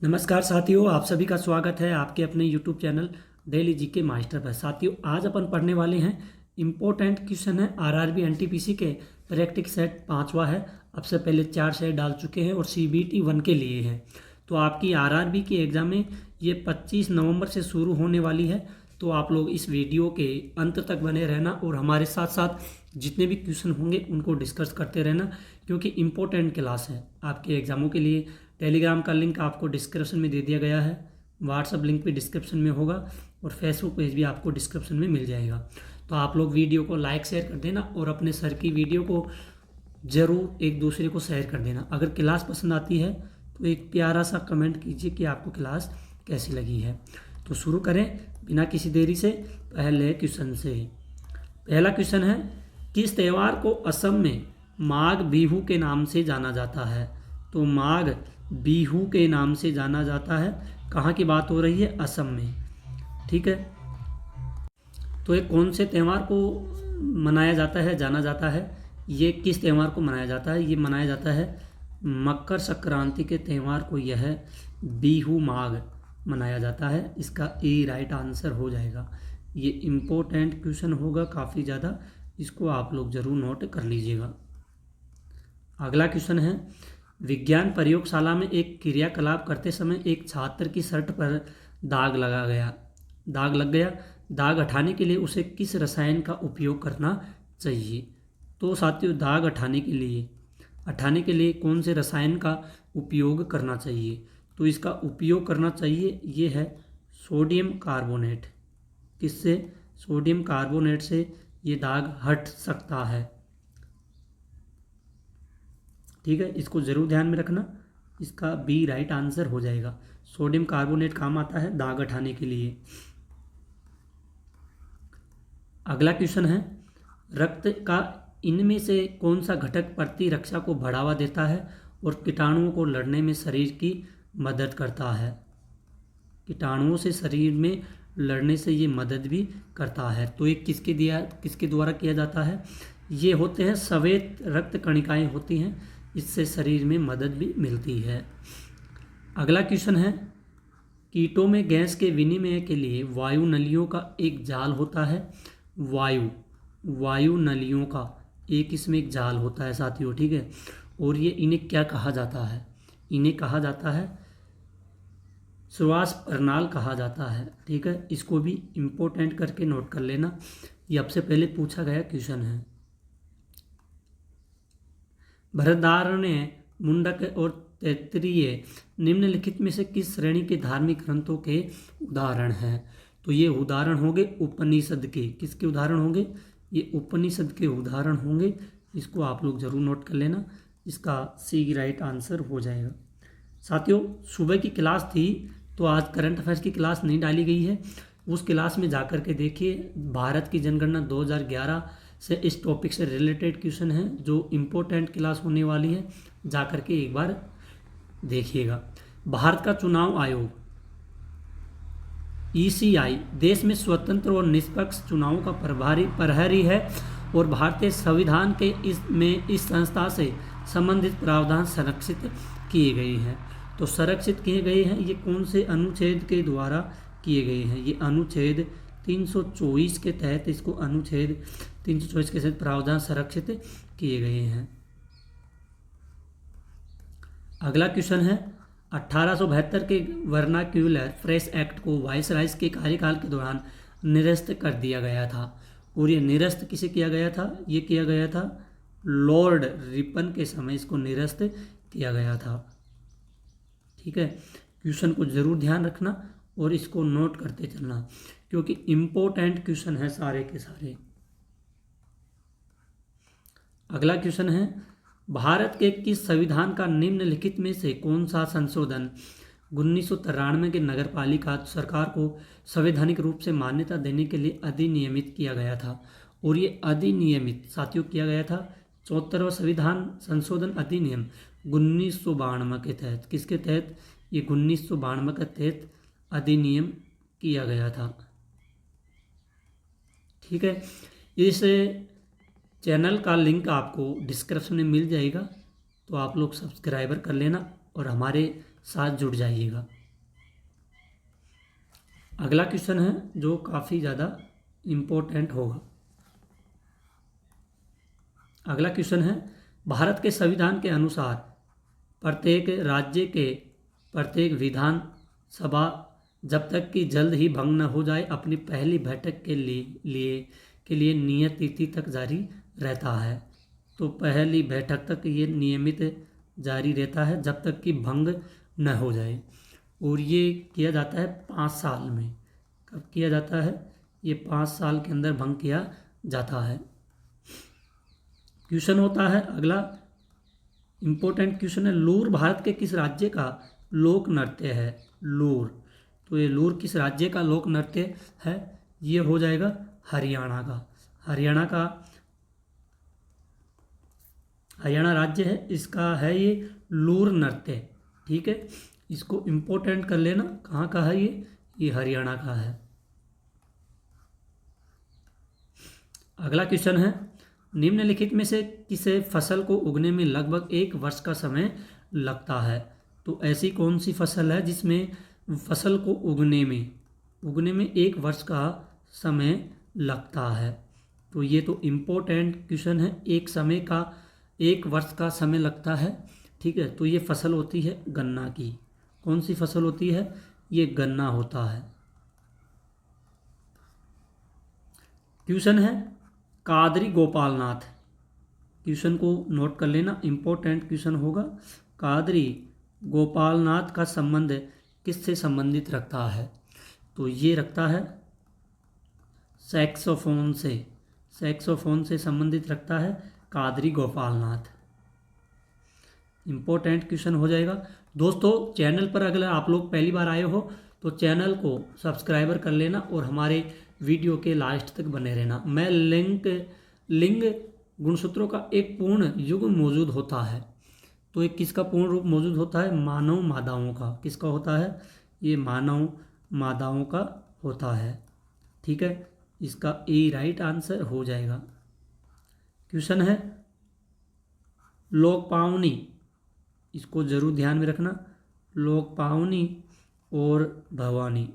नमस्कार साथियों, आप सभी का स्वागत है आपके अपने YouTube channel daily GK master पर। साथियों, आज अपन पढ़ने वाले हैं इम्पोर्टेंट क्वेश्चन है आरआरबी एनटीपीसी के प्रैक्टिस सेट 5वां है। अब से पहले 4 सेट डाल चुके हैं और सीबीटी 1 के लिए है। तो आपकी आरआरबी की एग्ज़ाम में ये 25 नवंबर से शुरू होने वाली है। तो आप लोग इस वीडियो के अंत तक बने रहना और हमारे साथ साथ जितने भी क्वेश्चन होंगे उनको डिस्कस करते रहना, क्योंकि इम्पोर्टेंट क्लास है आपके एग्ज़ामों के लिए। टेलीग्राम का लिंक आपको डिस्क्रिप्शन में दे दिया गया है, व्हाट्सअप लिंक भी डिस्क्रिप्शन में होगा और फेसबुक पेज भी आपको डिस्क्रिप्शन में मिल जाएगा। तो आप लोग वीडियो को लाइक शेयर कर देना और अपने सर की वीडियो को ज़रूर एक दूसरे को शेयर कर देना। अगर क्लास पसंद आती है तो एक प्यारा सा कमेंट कीजिए कि आपको क्लास कैसी लगी है। तो शुरू करें बिना किसी देरी से पहले क्वेश्चन से। पहला क्वेश्चन है, किस त्यौहार को असम में माघ बिहू के नाम से जाना जाता है? तो माघ बिहू के नाम से जाना जाता है। कहाँ की बात हो रही है? असम में। ठीक है, तो ये कौन से त्यौहार को मनाया जाता है, जाना जाता है? ये किस त्यौहार को मनाया जाता है? ये मनाया जाता है मकर संक्रांति के त्यौहार को यह बिहू माघ मनाया जाता है। इसका ए राइट आंसर हो जाएगा। ये इम्पोर्टेंट क्वेश्चन होगा काफ़ी ज़्यादा, इसको आप लोग ज़रूर नोट कर लीजिएगा। अगला क्वेश्चन है, विज्ञान प्रयोगशाला में एक क्रियाकलाप करते समय एक छात्र की शर्ट पर दाग लग गया। दाग हटाने के लिए उसे किस रसायन का उपयोग करना चाहिए? तो साथियों, दाग हटाने के लिए कौन से रसायन का उपयोग करना चाहिए? तो इसका उपयोग करना चाहिए ये है सोडियम कार्बोनेट। किससे? सोडियम कार्बोनेट से ये दाग हट सकता है। ठीक है, इसको ज़रूर ध्यान में रखना। इसका बी राइट आंसर हो जाएगा। सोडियम कार्बोनेट काम आता है दाग हटाने के लिए। अगला क्वेश्चन है, रक्त का इनमें से कौन सा घटक प्रतिरक्षा को बढ़ावा देता है और कीटाणुओं को लड़ने में शरीर की मदद करता है? कीटाणुओं से शरीर में लड़ने से ये मदद भी करता है। तो ये किसके द्वारा किया जाता है? ये होते हैं श्वेत रक्त कणिकाएं होती हैं, इससे शरीर में मदद भी मिलती है। अगला क्वेश्चन है, कीटों में गैस के विनिमय के लिए वायु नलियों का एक जाल होता है। वायु नलियों का इसमें एक जाल होता है साथियों। ठीक है, और ये इन्हें क्या कहा जाता है? इन्हें कहा जाता है श्वास प्रणाल कहा जाता है। ठीक है, इसको भी इम्पोर्टेंट करके नोट कर लेना, ये अब से पहले पूछा गया क्वेश्चन है। बृहदारण्यक, मुंडक और तैत्तिरीय निम्नलिखित में से किस श्रेणी के धार्मिक ग्रंथों के उदाहरण हैं? तो ये उदाहरण होंगे उपनिषद के। किसके उदाहरण होंगे? ये उपनिषद के उदाहरण होंगे। इसको आप लोग जरूर नोट कर लेना। इसका सी राइट आंसर हो जाएगा। साथियों, सुबह की क्लास थी तो आज करंट अफेयर्स की क्लास नहीं डाली गई है। उस क्लास में जाकर के देखिए, भारत की जनगणना 2011 से इस टॉपिक से रिलेटेड क्वेश्चन है जो इम्पोर्टेंट क्लास होने वाली है। जाकर के एक बार देखिएगा। भारत का चुनाव आयोग ECI देश में स्वतंत्र और निष्पक्ष चुनावों का प्रहरी है और भारतीय संविधान के इस संस्था से संबंधित प्रावधान संरक्षित किए गए हैं। तो संरक्षित किए गए हैं ये कौन से अनुच्छेद के द्वारा किए गए हैं? ये अनुच्छेद 324 के तहत, इसको अनुच्छेद 324 के तहत प्रावधान संरक्षित किए गए हैं। अगला क्वेश्चन है, 1872 के वर्नाक्यूलर प्रेस एक्ट को वायसराय के कार्यकाल के दौरान निरस्त कर दिया गया था। और ये निरस्त किसे किया गया था? ये किया गया था लॉर्ड रिपन के समय इसको निरस्त किया गया था। ठीक है, क्वेश्चन को जरूर ध्यान रखना और इसको नोट करते चलना, क्योंकि इम्पोर्टेंट क्वेश्चन है सारे के सारे। अगला क्वेश्चन है, भारत के किस संविधान का निम्नलिखित में से कौन सा संशोधन 1993 के नगरपालिका सरकार को संवैधानिक रूप से मान्यता देने के लिए अधिनियमित किया गया था? और ये अधिनियमित साथियों किया गया था 74वां संविधान संशोधन अधिनियम 1992 के तहत। किसके तहत? ये 1992 के तहत अधिनियम किया गया था। ठीक है, इस चैनल का लिंक आपको डिस्क्रिप्शन में मिल जाएगा, तो आप लोग सब्सक्राइबर कर लेना और हमारे साथ जुड़ जाइएगा। अगला क्वेश्चन है जो काफ़ी ज़्यादा इम्पोर्टेंट होगा। अगला क्वेश्चन है, भारत के संविधान के अनुसार प्रत्येक राज्य के प्रत्येक विधान सभा जब तक कि जल्द ही भंग न हो जाए अपनी पहली बैठक के लिए नियत तिथि तक जारी रहता है। तो पहली बैठक तक ये नियमित जारी रहता है जब तक कि भंग न हो जाए, और ये किया जाता है 5 साल में। कब किया जाता है? ये 5 साल के अंदर भंग किया जाता है। क्वेश्चन होता है अगला इम्पोर्टेंट क्वेश्चन है, लूर भारत के किस राज्य का लोक नृत्य है? लूर, तो ये लूर किस राज्य का लोक नृत्य है? ये हो जाएगा हरियाणा का। हरियाणा राज्य है, इसका है ये लूर नृत्य। ठीक है, इसको इम्पोर्टेंट कर लेना। कहाँ का है ये हरियाणा का है। अगला क्वेश्चन है, निम्नलिखित में से किसे फसल को उगने में लगभग 1 वर्ष का समय लगता है? तो ऐसी कौन सी फसल है जिसमें फसल को उगने में 1 वर्ष का समय लगता है? तो ये तो इम्पोर्टेंट क्वेश्चन है। 1 वर्ष का समय लगता है। ठीक है, तो ये फसल होती है गन्ना की। कौन सी फसल होती है? ये गन्ना होता है। क्वेश्चन है, कादरी गोपालनाथ। क्वेश्चन को नोट कर लेना, इम्पोर्टेंट क्वेश्चन होगा। कादरी गोपालनाथ का संबंध किससे संबंधित रखता है? तो ये रखता है सैक्सोफोन से संबंधित रखता है कादरी गोपालनाथ। इम्पोर्टेंट क्वेश्चन हो जाएगा। दोस्तों, चैनल पर अगर आप लोग पहली बार आए हो तो चैनल को सब्सक्राइबर कर लेना और हमारे वीडियो के लास्ट तक बने रहना। मैं लिंग गुणसूत्रों का एक पूर्ण युग मौजूद होता है। तो एक किसका पूर्ण रूप मौजूद होता है? मानव मादाओं का। किसका होता है? ये मानव मादाओं का होता है। ठीक है, इसका ए राइट आंसर हो जाएगा। क्वेश्चन है, लोकपावनी, इसको जरूर ध्यान में रखना। लोकपावनी और भवानी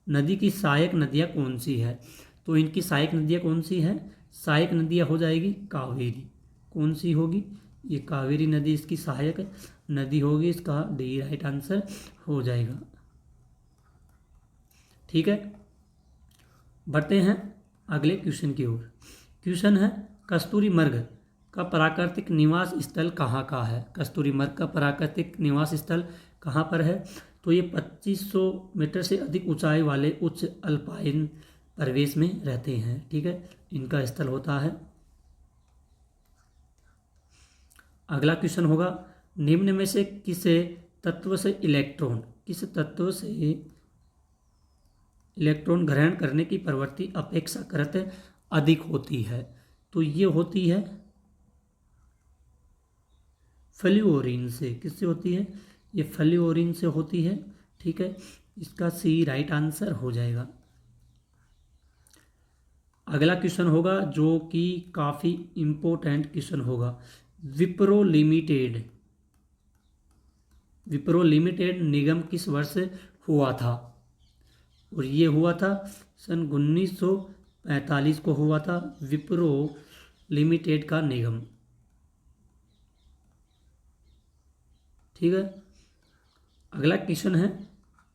नदी की सहायक नदियाँ कौन सी है? तो इनकी सहायक नदियाँ कौन सी है? सहायक नदियाँ हो जाएगी कावेरी। कौन सी होगी? ये कावेरी नदी इसकी सहायक नदी होगी। इसका डी राइट आंसर हो जाएगा। ठीक है, बढ़ते हैं अगले क्वेश्चन की ओर। क्वेश्चन है, कस्तूरी मृग का प्राकृतिक निवास स्थल कहाँ का है? कस्तूरी मृग का प्राकृतिक निवास स्थल कहाँ पर है? तो ये 2500 मीटर से अधिक ऊंचाई वाले उच्च अल्पाइन प्रदेश में रहते हैं। ठीक है, इनका स्थल होता है। अगला क्वेश्चन होगा, निम्न में से किस तत्व से इलेक्ट्रॉन ग्रहण करने की प्रवृत्ति अपेक्षाकृत अधिक होती है? तो ये होती है फ्लूओरीन से। किससे होती है? ये फ्लूओरीन से होती है। ठीक है, इसका सी राइट आंसर हो जाएगा। अगला क्वेश्चन होगा जो कि काफ़ी इम्पोर्टेंट क्वेश्चन होगा। विप्रो लिमिटेड निगम किस वर्ष हुआ था? और ये हुआ था सन 1945 को हुआ था विप्रो लिमिटेड का निगम। ठीक है, अगला क्वेश्चन है,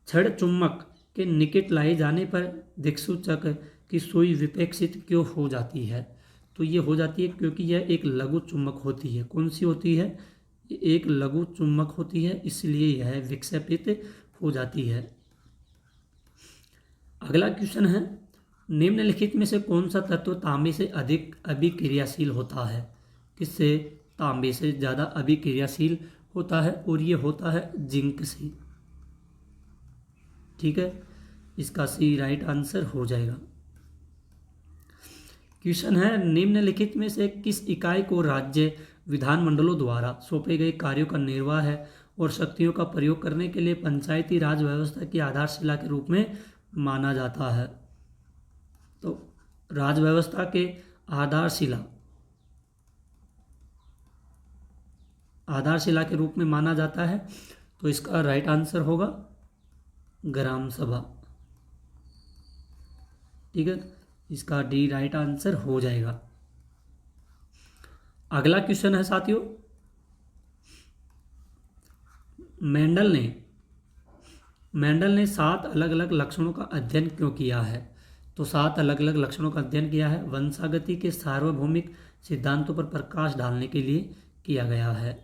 छड़ चुम्बक के निकट लाए जाने पर दिक्सूचक की सुई विपेक्षित क्यों हो जाती है? तो ये हो जाती है क्योंकि यह एक लघु चुम्बक होती है। कौन सी होती है? एक लघु चुम्बक होती है, इसलिए यह विक्षेपित हो जाती है। अगला क्वेश्चन है, निम्नलिखित में से कौन सा तत्व तांबे से अधिक अभिक्रियाशील होता है? किससे तांबे से ज़्यादा अभिक्रियाशील होता है? और ये होता है जिंक से। ठीक है, इसका सी राइट आंसर हो जाएगा। क्वेश्चन है, निम्नलिखित में से किस इकाई को राज्य विधानमंडलों द्वारा सौंपे गए कार्यों का निर्वाह है और शक्तियों का प्रयोग करने के लिए पंचायती राज व्यवस्था की आधारशिला के रूप में माना जाता है? तो राज व्यवस्था के आधारशिला के रूप में माना जाता है। तो इसका राइट आंसर होगा ग्राम सभा। ठीक है, इसका डी राइट आंसर हो जाएगा। अगला क्वेश्चन है साथियों, मेंडल ने 7 अलग अलग लक्षणों का अध्ययन क्यों किया है? तो 7 अलग अलग लक्षणों का अध्ययन किया है, वंशागति के सार्वभौमिक सिद्धांतों पर प्रकाश डालने के लिए किया गया है।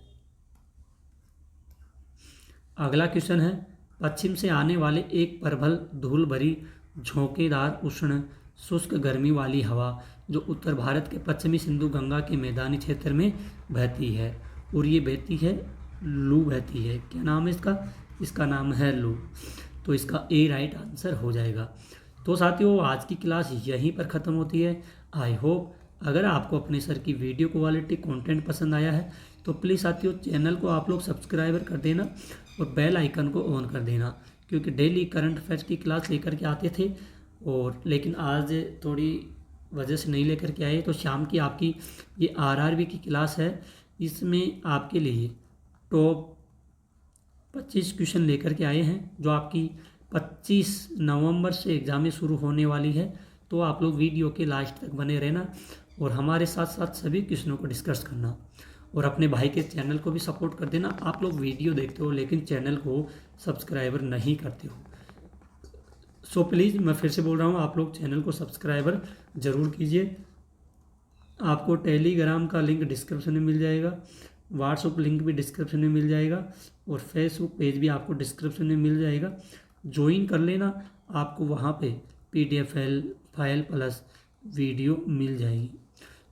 अगला क्वेश्चन है, पश्चिम से आने वाले एक प्रबल धूल भरी झोंकेदार उष्ण शुष्क गर्मी वाली हवा जो उत्तर भारत के पश्चिमी सिंधु गंगा के मैदानी क्षेत्र में बहती है, और ये बहती है, लू बहती है। क्या नाम है इसका? इसका नाम है लू। तो इसका ए राइट आंसर हो जाएगा। तो साथियों, आज की क्लास यहीं पर ख़त्म होती है। आई होप अगर आपको अपने सर की वीडियो क्वालिटी कंटेंट पसंद आया है तो प्लीज़ साथियों चैनल को आप लोग सब्सक्राइबर कर देना और बेल आइकन को ऑन कर देना, क्योंकि डेली करंट अफेयर्स की क्लास लेकर के आते थे, और लेकिन आज थोड़ी वजह से नहीं लेकर के आए। तो शाम की आपकी ये आरआरबी की क्लास है, इसमें आपके लिए टॉप 25 क्वेश्चन लेकर के आए हैं, जो आपकी 25 नवंबर से एग्ज़ाम में शुरू होने वाली है। तो आप लोग वीडियो के लास्ट तक बने रहना और हमारे साथ साथ सभी क्वेश्चनों को डिस्कस करना, और अपने भाई के चैनल को भी सपोर्ट कर देना। आप लोग वीडियो देखते हो लेकिन चैनल को सब्सक्राइबर नहीं करते हो, सो प्लीज़ मैं फिर से बोल रहा हूँ, आप लोग चैनल को सब्सक्राइबर ज़रूर कीजिए। आपको टेलीग्राम का लिंक डिस्क्रिप्शन में मिल जाएगा, व्हाट्सएप लिंक भी डिस्क्रिप्शन में मिल जाएगा, और फेसबुक पेज भी आपको डिस्क्रिप्शन में मिल जाएगा। ज्वाइन कर लेना, आपको वहाँ पे PDF फाइल प्लस वीडियो मिल जाएगी।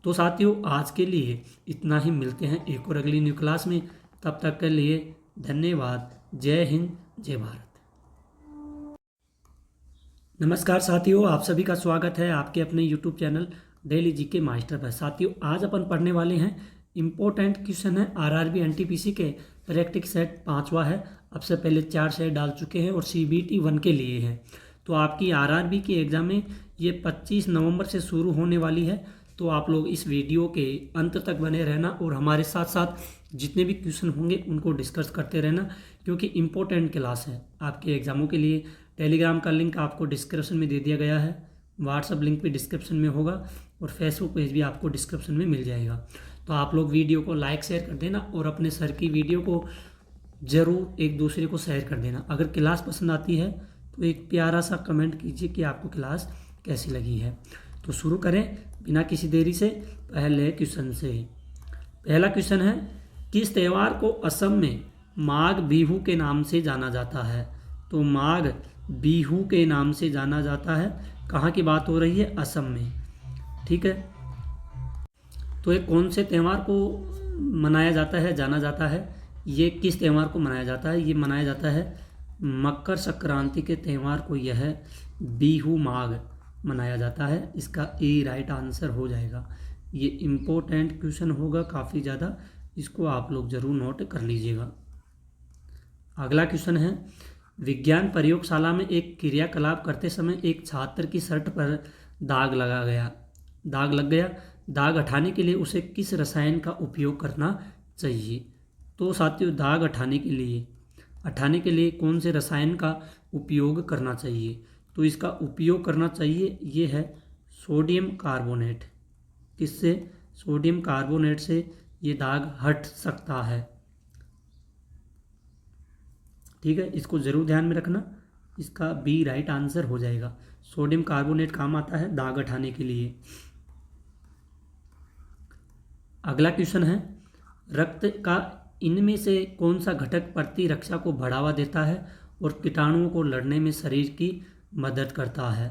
तो साथियों, आज के लिए इतना ही, मिलते हैं एक और अगली न्यू क्लास में। तब तक के लिए धन्यवाद। जय हिंद, जय भारत। नमस्कार साथियों, आप सभी का स्वागत है आपके अपने YouTube channel daily GK master पर। साथियों, आज अपन पढ़ने वाले हैं इम्पोर्टेंट क्वेश्चन है आरआरबी एनटीपीसी के प्रैक्टिस सेट 5वां है। अब से पहले 4 सेट डाल चुके हैं और CBT 1 के लिए हैं। तो आपकी आरआरबी की एग्ज़ाम में ये 25 नवंबर से शुरू होने वाली है। तो आप लोग इस वीडियो के अंत तक बने रहना और हमारे साथ साथ जितने भी क्वेश्चन होंगे उनको डिस्कस करते रहना, क्योंकि इम्पोर्टेंट क्लास है आपके एग्ज़ामों के लिए। टेलीग्राम का लिंक आपको डिस्क्रिप्शन में दे दिया गया है, व्हाट्सएप लिंक भी डिस्क्रिप्शन में होगा, और फेसबुक पेज भी आपको डिस्क्रिप्शन में मिल जाएगा। तो आप लोग वीडियो को लाइक शेयर कर देना और अपने सर की वीडियो को ज़रूर एक दूसरे को शेयर कर देना। अगर क्लास पसंद आती है तो एक प्यारा सा कमेंट कीजिए कि आपको क्लास कैसी लगी है। तो शुरू करें बिना किसी देरी से पहले क्वेश्चन से। पहला क्वेश्चन है, किस त्यौहार को असम में माघ बिहू के नाम से जाना जाता है? तो माघ बिहू के नाम से जाना जाता है। कहाँ की बात हो रही है? असम में। ठीक है, तो ये कौन से त्यौहार को मनाया जाता है, जाना जाता है? ये किस त्यौहार को मनाया जाता है? ये मनाया जाता है मकर संक्रांति के त्यौहार को, यह बिहू माघ मनाया जाता है। इसका ए राइट आंसर हो जाएगा। ये इम्पोर्टेंट क्वेश्चन होगा काफ़ी ज़्यादा, इसको आप लोग ज़रूर नोट कर लीजिएगा। अगला क्वेश्चन है, विज्ञान प्रयोगशाला में एक क्रियाकलाप करते समय एक छात्र की शर्ट पर दाग लग गया। दाग हटाने के लिए उसे किस रसायन का उपयोग करना चाहिए? तो साथियों, दाग हटाने के लिए कौन से रसायन का उपयोग करना चाहिए? तो इसका उपयोग करना चाहिए, ये है सोडियम कार्बोनेट। किससे? सोडियम कार्बोनेट से ये दाग हट सकता है। ठीक है, इसको ज़रूर ध्यान में रखना। इसका बी राइट आंसर हो जाएगा। सोडियम कार्बोनेट काम आता है दाग हटाने के लिए। अगला क्वेश्चन है, रक्त का इनमें से कौन सा घटक प्रतिरक्षा को बढ़ावा देता है और कीटाणुओं को लड़ने में शरीर की मदद करता है?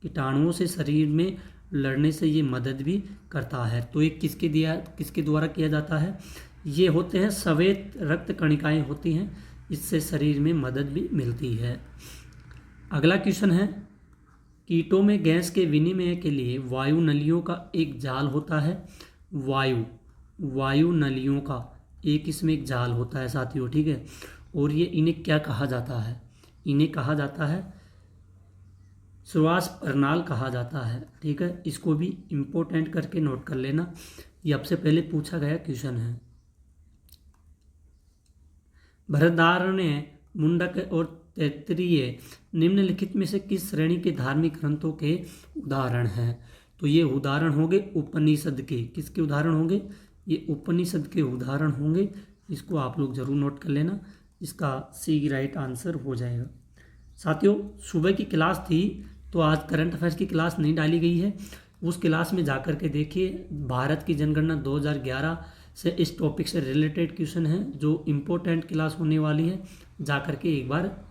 कीटाणुओं से शरीर में लड़ने से ये मदद भी करता है। तो ये किसके द्वारा किया जाता है? ये होते हैं श्वेत रक्त कणिकाएं होती हैं, इससे शरीर में मदद भी मिलती है। अगला क्वेश्चन है, कीटों में गैस के विनिमय के लिए वायु नलियों का एक जाल होता है। वायु नलियों का एक इसमें एक जाल होता है साथियों। ठीक है, और ये इन्हें क्या कहा जाता है? इन्हें कहा जाता है श्वास प्रणाल कहा जाता है। ठीक है, इसको भी इम्पोर्टेंट करके नोट कर लेना, ये आपसे पहले पूछा गया क्वेश्चन है। भरतदार ने मुंडक और तैत्तिरीय निम्नलिखित में से किस श्रेणी के धार्मिक ग्रंथों के उदाहरण हैं? तो ये उदाहरण होंगे उपनिषद के। किसके उदाहरण होंगे? ये उपनिषद के उदाहरण होंगे। इसको आप लोग जरूर नोट कर लेना, इसका सी राइट आंसर हो जाएगा। साथियों, सुबह की क्लास थी तो आज करंट अफेयर्स की क्लास नहीं डाली गई है। उस क्लास में जाकर के देखिए, भारत की जनगणना 2011 से इस टॉपिक से रिलेटेड क्वेश्चन है जो इम्पोर्टेंट क्लास होने वाली है, जाकर के एक बार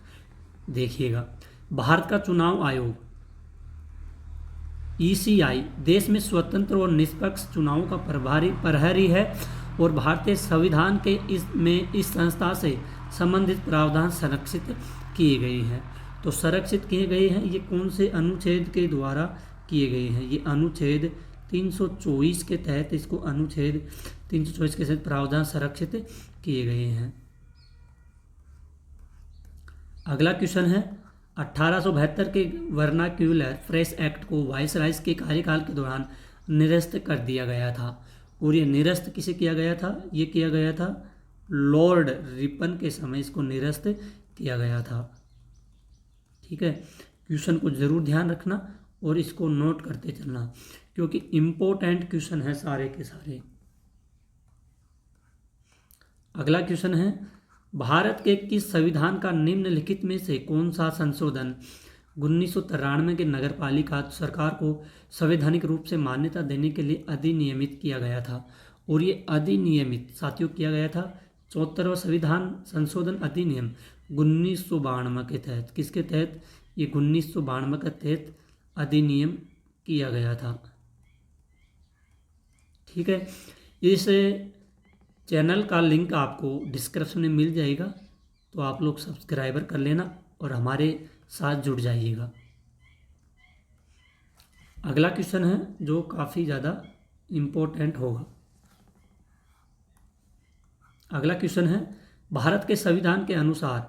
देखिएगा। भारत का चुनाव आयोग ECI देश में स्वतंत्र और निष्पक्ष चुनावों का प्रहरी है और भारतीय संविधान के इस संस्था से संबंधित प्रावधान संरक्षित किए गए हैं। तो संरक्षित किए गए हैं, ये कौन से अनुच्छेद के द्वारा किए गए हैं? ये अनुच्छेद 324 के तहत, इसको अनुच्छेद 324 के तहत प्रावधान संरक्षित किए गए हैं। अगला क्वेश्चन है, 1872 के वर्नाक्यूलर प्रेस एक्ट को वायसराय के कार्यकाल के दौरान निरस्त कर दिया गया था। और ये निरस्त किसे किया गया था? ये किया गया था लॉर्ड रिपन के समय इसको निरस्त किया गया था। ठीक है, क्वेश्चन को जरूर ध्यान रखना और इसको नोट करते चलना, क्योंकि इम्पोर्टेंट क्वेश्चन है सारे के सारे। अगला क्वेश्चन है, भारत के किस संविधान का निम्नलिखित में से कौन सा संशोधन 1993 के नगरपालिका सरकार को संवैधानिक रूप से मान्यता देने के लिए अधिनियमित किया गया था? और ये अधिनियमित साथियों किया गया था 74वां संविधान संशोधन अधिनियम 1992 के तहत। किसके तहत? ये 1992 के तहत अधिनियम किया गया था। ठीक है, इस चैनल का लिंक आपको डिस्क्रिप्शन में मिल जाएगा, तो आप लोग सब्सक्राइबर कर लेना और हमारे साथ जुड़ जाइएगा। अगला क्वेश्चन है जो काफ़ी ज़्यादा इम्पोर्टेंट होगा। अगला क्वेश्चन है, भारत के संविधान के अनुसार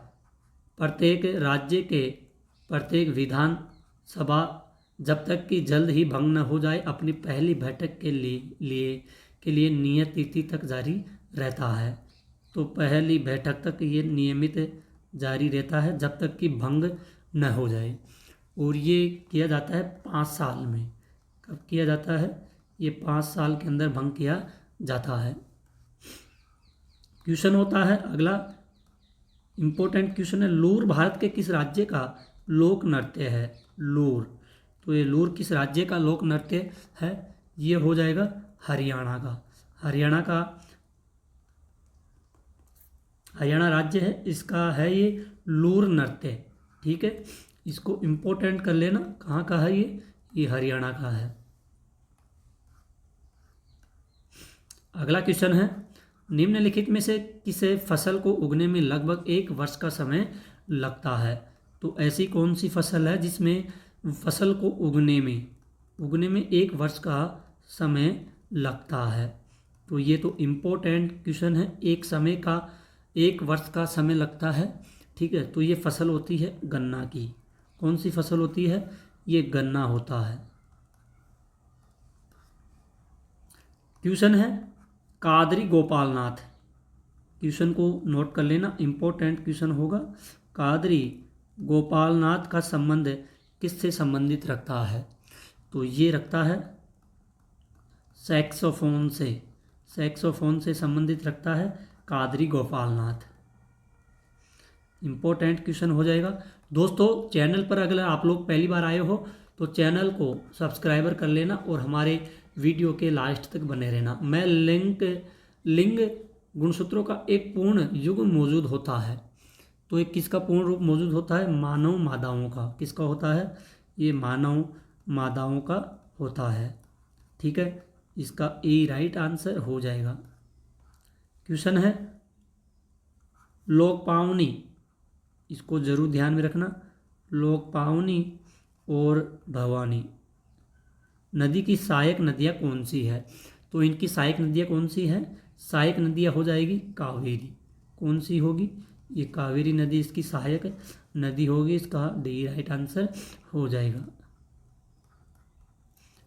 प्रत्येक राज्य के प्रत्येक विधान सभा जब तक कि जल्द ही भंग न हो जाए अपनी पहली बैठक के लिए नियत तिथि तक जारी रहता है। तो पहली बैठक तक ये नियमित जारी रहता है जब तक कि भंग न हो जाए, और ये किया जाता है 5 साल में। कब किया जाता है? ये 5 साल के अंदर भंग किया जाता है। क्वेश्चन होता है अगला इम्पोर्टेंट क्वेश्चन है, लूर भारत के किस राज्य का लोक नृत्य है? लूर, तो ये लूर किस राज्य का लोक नृत्य है? ये हो जाएगा हरियाणा का। हरियाणा राज्य है, इसका है ये लूर नृत्य। ठीक है, इसको इम्पोर्टेंट कर लेना, कहाँ का है ये हरियाणा का है। अगला क्वेश्चन है, निम्नलिखित में से किसे फसल को उगने में लगभग 1 वर्ष का समय लगता है? तो ऐसी कौन सी फसल है जिसमें फसल को उगने में 1 वर्ष का समय लगता है? तो ये तो इम्पोर्टेंट क्वेश्चन है। 1 वर्ष का समय लगता है। ठीक है, तो ये फसल होती है गन्ना की। कौन सी फसल होती है? ये गन्ना होता है। क्वेश्चन है, कादरी गोपालनाथ, क्वेश्चन को नोट कर लेना, इम्पोर्टेंट क्वेश्चन होगा। कादरी गोपालनाथ का संबंध किससे संबंधित रखता है? तो ये रखता है सैक्सोफोन से संबंधित रखता है कादरी गोपालनाथ। इम्पोर्टेंट क्वेश्चन हो जाएगा। दोस्तों, चैनल पर अगर आप लोग पहली बार आए हो तो चैनल को सब्सक्राइबर कर लेना और हमारे वीडियो के लास्ट तक बने रहना। मैं लिंग गुणसूत्रों का एक पूर्ण युग मौजूद होता है। तो एक किसका पूर्ण रूप मौजूद होता है? मानव मादाओं का। किसका होता है? ये मानव मादाओं का होता है। ठीक है, इसका ए राइट आंसर हो जाएगा। क्वेश्चन है, लोकपावनी, इसको जरूर ध्यान में रखना। लोकपावनी और भवानी नदी की सहायक नदियाँ कौन सी है? तो इनकी सहायक नदियाँ कौन सी है? सहायक नदियाँ हो जाएगी कावेरी। कौन सी होगी? ये कावेरी नदी इसकी सहायक नदी होगी। इसका डी राइट आंसर हो जाएगा।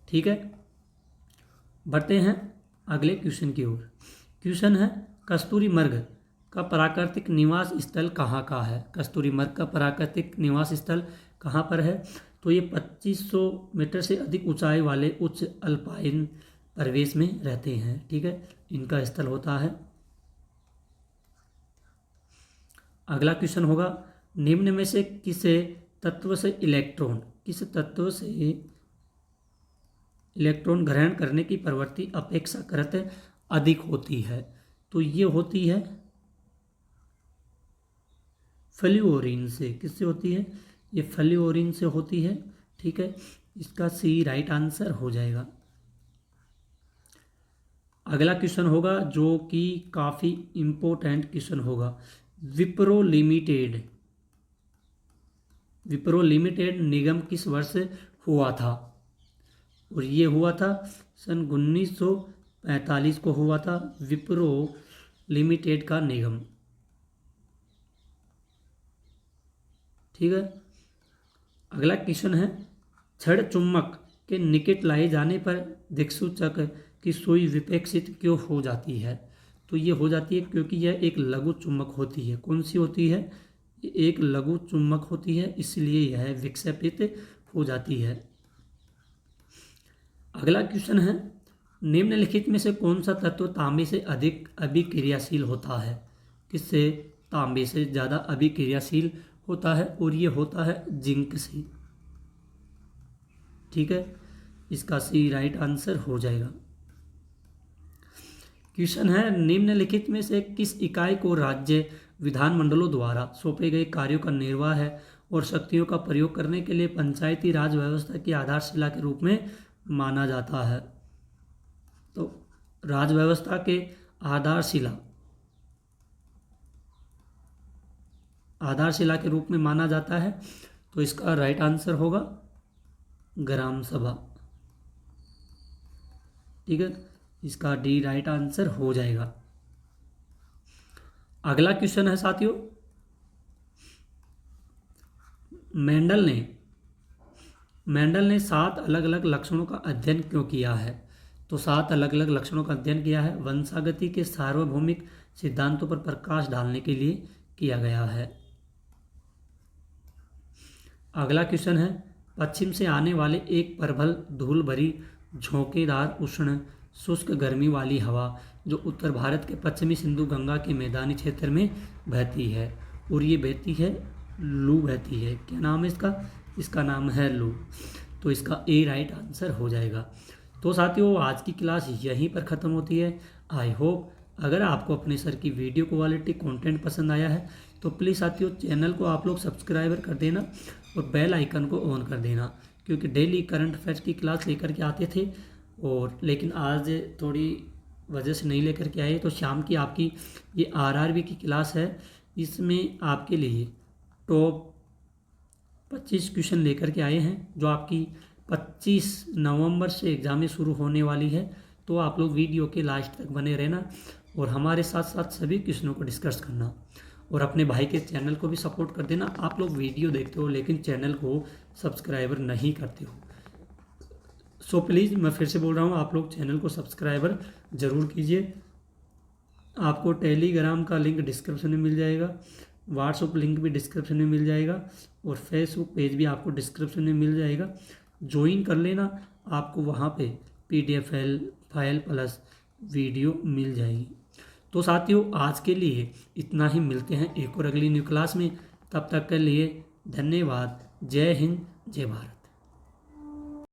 ठीक है, बढ़ते हैं अगले क्वेश्चन की ओर। क्वेश्चन है, कस्तूरी का प्राकृतिक निवास स्थल कहाँ का है? कस्तूरी मृग का प्राकृतिक निवास स्थल कहाँ पर है? तो ये 2500 मीटर से अधिक ऊंचाई वाले उच्च अल्पाइन प्रदेश में रहते हैं। ठीक है, इनका स्थल होता है। अगला क्वेश्चन होगा, निम्न में से किस तत्व से इलेक्ट्रॉन ग्रहण करने की प्रवृत्ति अपेक्षाकृत अधिक होती है? तो ये होती है फ्लूओरीन से। किससे होती है? ये फ्लूओरीन से होती है। ठीक है, इसका सी राइट आंसर हो जाएगा। अगला क्वेश्चन होगा जो कि काफ़ी इम्पोर्टेंट क्वेश्चन होगा, विप्रो लिमिटेड निगम किस वर्ष हुआ था? और ये हुआ था सन 1945 को हुआ था विप्रो लिमिटेड का निगम। ठीक है, अगला क्वेश्चन है, छड़ चुम्बक के निकट लाए जाने पर दिक्सूचक की सुई विपेक्षित क्यों हो जाती है? तो ये हो जाती है क्योंकि यह एक लघु चुम्बक होती है। कौन सी होती है? एक लघु चुम्बक होती है, इसलिए यह विक्षेपित हो जाती है। अगला क्वेश्चन है, निम्नलिखित में से कौन सा तत्व तांबे से अधिक अभिक्रियाशील होता है? किससे तांबे से ज़्यादा अभिक्रियाशील होता है? और ये होता है जिंक से। ठीक है, इसका सी राइट आंसर हो जाएगा। क्वेश्चन है, निम्नलिखित में से किस इकाई को राज्य विधानमंडलों द्वारा सौंपे गए कार्यों का निर्वाह है और शक्तियों का प्रयोग करने के लिए पंचायती राज व्यवस्था की आधारशिला के रूप में माना जाता है? तो राज व्यवस्था के आधारशिला के रूप में माना जाता है, तो इसका राइट आंसर होगा ग्राम सभा। ठीक है, इसका डी राइट आंसर हो जाएगा। अगला क्वेश्चन है साथियों, मेंडल ने 7 अलग अलग लक्षणों का अध्ययन क्यों किया है? तो 7 अलग अलग लक्षणों का अध्ययन किया है वंशागति के सार्वभौमिक सिद्धांतों पर प्रकाश डालने के लिए किया गया है। अगला क्वेश्चन है, पश्चिम से आने वाले एक प्रबल धूल भरी झोंकेदार उष्ण शुष्क गर्मी वाली हवा जो उत्तर भारत के पश्चिमी सिंधु गंगा के मैदानी क्षेत्र में बहती है, और ये बहती है लू बहती है। क्या नाम है इसका? इसका नाम है लू। तो इसका ए राइट आंसर हो जाएगा। तो साथियों, आज की क्लास यहीं पर ख़त्म होती है। आई होप अगर आपको अपने सर की वीडियो क्वालिटी कंटेंट पसंद आया है तो प्लीज़ साथियों चैनल को आप लोग सब्सक्राइबर कर देना और बेल आइकन को ऑन कर देना, क्योंकि डेली करंट अफेयर्स की क्लास लेकर के आते थे और लेकिन आज थोड़ी वजह से नहीं लेकर के आए। तो शाम की आपकी ये आरआरबी की क्लास है, इसमें आपके लिए टॉप 25 क्वेश्चन लेकर के आए हैं जो आपकी 25 नवंबर से एग्ज़ामें शुरू होने वाली है। तो आप लोग वीडियो के लास्ट तक बने रहना और हमारे साथ साथ सभी क्वेश्चनों को डिस्कस करना और अपने भाई के चैनल को भी सपोर्ट कर देना। आप लोग वीडियो देखते हो लेकिन चैनल को सब्सक्राइबर नहीं करते हो, सो प्लीज़ मैं फिर से बोल रहा हूँ, आप लोग चैनल को सब्सक्राइबर ज़रूर कीजिए। आपको टेलीग्राम का लिंक डिस्क्रिप्शन में मिल जाएगा, व्हाट्सएप लिंक भी डिस्क्रिप्शन में मिल जाएगा और फेसबुक पेज भी आपको डिस्क्रिप्शन में मिल जाएगा। ज्वाइन कर लेना, आपको वहाँ पे PDF फाइल प्लस वीडियो मिल जाएगी। तो साथियों, आज के लिए इतना ही, मिलते हैं एक और अगली न्यू क्लास में। तब तक के लिए धन्यवाद। जय हिंद, जय भारत।